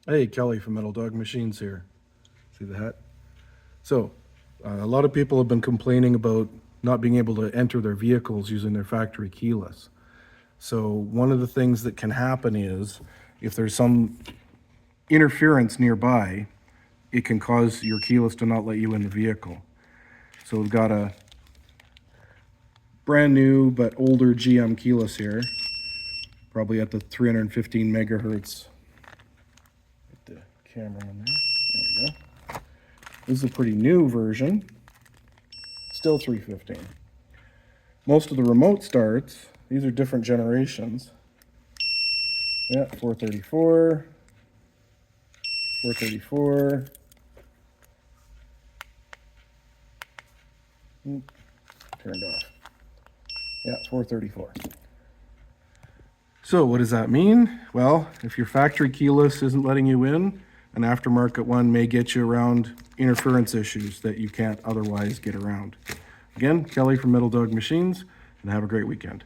Hey, Kelly from Metal Dog Machines here. See the hat? So, a lot of people have been complaining about not being able to enter their vehicles using their factory keyless. So, one of the things that can happen is if there's some interference nearby, it can cause your keyless to not let you in the vehicle. So, we've got a brand new but older GM keyless here, probably at the 315 megahertz. Get the camera in there. There we go. This is a pretty new version, still 315. Most of the remote starts, these are different generations. Yeah, 434, 434. Turned off. Yeah, 434. So what does that mean? Well, if your factory keyless isn't letting you in, an aftermarket one may get you around interference issues that you can't otherwise get around. Again, Kelly from Metal Dog Machines, and have a great weekend.